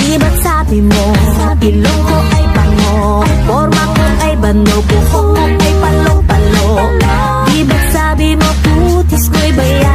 Di ba't sabi mo, ilong ko ay bango, forma ko ay bando, buhok ko ay palong-palo. Di ba't sabi mo, putis ko'y bayan.